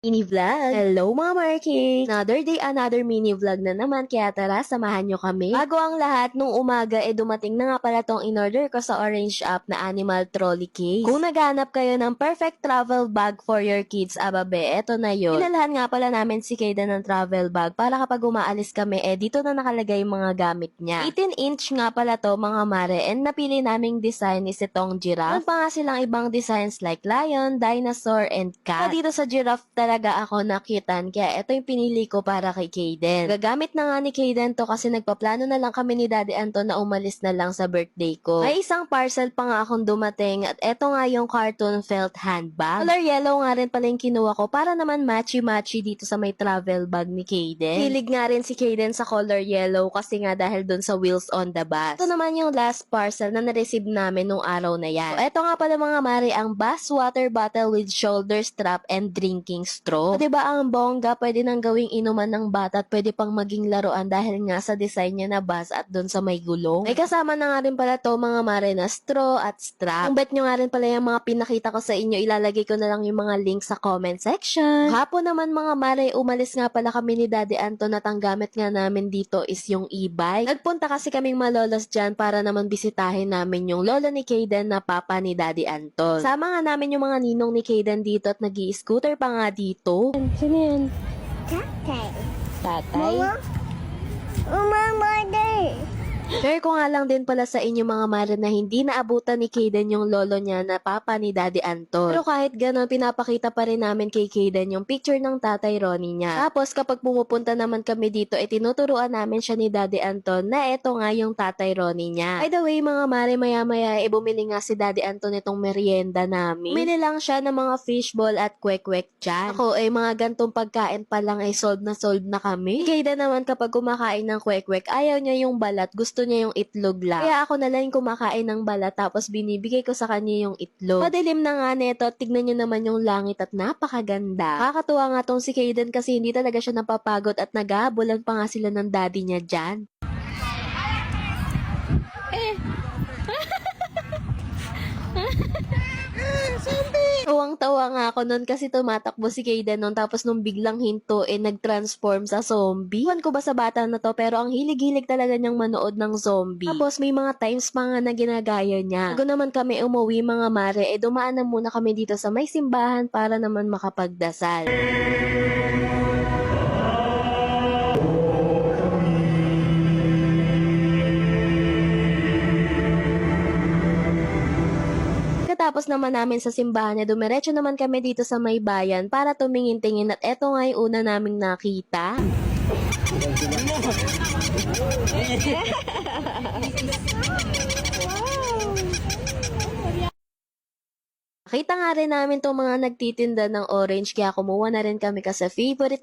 Mini vlog. Hello mga Marky! Another day, another mini vlog na naman, kaya tara, samahan nyo kami. Bago ang lahat, nung umaga, dumating na nga pala tong in-order ko sa Orange App na animal trolley case. Kung naghanap kayo ng perfect travel bag for your kids, ababe, eto na yun. Pinalhan nga pala namin si Kayden ng travel bag para kapag umaalis kami, dito na nakalagay yung mga gamit niya. 18-inch nga pala to mga mare, and napili naming design is itong giraffe. Meron pa nga silang ibang designs like lion, dinosaur, and cat. Dito sa giraffe talaga ako nakitan, kaya ito yung pinili ko para kay Kayden. Gagamit na nga ni Kayden to kasi nagpaplano na lang kami ni Daddy Anton na umalis na lang sa birthday ko. May isang parcel pa nga akong dumating at eto nga yung cartoon felt handbag. Color yellow nga rin pala yung kinuha ko para naman matchy-matchy dito sa may travel bag ni Kayden. Hilig nga rin si Kayden sa color yellow kasi nga dahil dun sa wheels on the bus. Ito naman yung last parcel na na-receive namin nung araw na yan. So, eto nga pala mga mare, ang Bass water bottle with shoulder strap and drinking straw. So, diba ang bongga, pwede nang gawing inuman ng bata at pwede pang maging laruan dahil nga sa design niya na bass at doon sa may gulong. May kasama na nga rin pala to mga mare na straw at strap. Kung bet nyo nga rin pala yung mga pinakita ko sa inyo, ilalagay ko na lang yung mga link sa comment section. Hapon naman mga mare, umalis nga pala kami ni Daddy Anton at ang gamit nga namin dito is yung e-bike. Nagpunta kasi kaming malolos dyan para naman bisitahin namin yung lolo ni Kayden na papa ni Daddy Anton. Sama nga namin yung mga ninong ni Kayden dito at nag-i-scooter pa nga dito. Sino yan? Tatay. Tatay? Mother. Share ko nga lang din pala sa inyo mga mare na hindi naabutan ni Kayden yung lolo niya na papa ni Daddy Anton. Pero kahit gano'n, pinapakita pa rin namin kay Kayden yung picture ng tatay Ronnie niya. Tapos kapag pumupunta naman kami dito, tinuturuan namin siya ni Daddy Anton na eto nga yung tatay Ronnie niya. By the way mga mare, maya-maya bumili nga si Daddy Anton itong merienda namin. Bumili lang siya ng mga fishball at kwek-kwek dyan. Ako mga gantong pagkain pa lang solve na kami. Kayden naman kapag kumakain ng kwek-kwek, ayaw niya yung balat, gusto niya yung itlog lang. Kaya ako na lang kumakain ng balat tapos binibigay ko sa kanya yung itlog. Madilim na nga neto, tignan nyo naman yung langit at napakaganda. Kakatuwa nga tong si Kayden kasi hindi talaga siya napapagod at naghahabulan pa nga sila ng daddy niya dyan. Tawang-tawa nga ako nun kasi tumatakbo si Kayden nun tapos nung biglang hinto nag-transform sa zombie. Iwan ko ba sa bata na to pero ang hilig-hilig talaga niyang manood ng zombie. Tapos may mga times pa nga na ginagaya niya. Bago naman kami umuwi mga mare, dumaan na muna kami dito sa may simbahan para naman makapagdasal. Tapos naman namin sa simbahan dumiretso naman kami dito sa may bayan para tumingin-tingin at eto nga yung una naming nakita. Nakita nga rin namin itong mga nagtitinda ng orange kaya kumuha na rin kami kasi favorite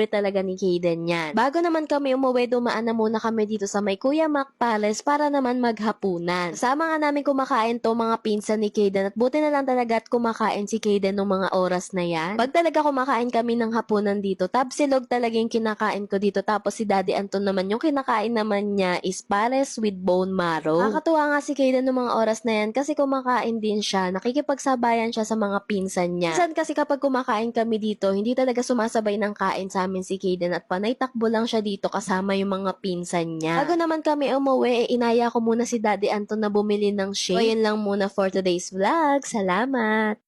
talaga ni Kayden yan. Bago naman kami umuwi, dumaan na muna kami dito sa may Kuya Mac Palace para naman maghapunan. Kasama nga namin kumakain to mga pinsan ni Kayden at buti na lang talaga at kumakain si Kayden ng mga oras na yan. Pag talaga kumakain kami ng hapunan dito, tabsilog talaga yung kinakain ko dito tapos si Daddy Anton naman yung kinakain naman niya is pares with bone marrow. Nakakatuwa nga si Kayden ng mga oras na yan kasi kumakain din siya, nakikipagsabayan siya sa mga pinsan niya. Minsan kasi kapag kumakain kami dito, hindi talaga sumasabay ng kain sa amin si Kayden at panay takbo lang siya dito kasama yung mga pinsan niya. Bago naman kami umuwi, inaya ko muna si Daddy Anton na bumili ng shake. O yun lang muna for today's vlog. Salamat!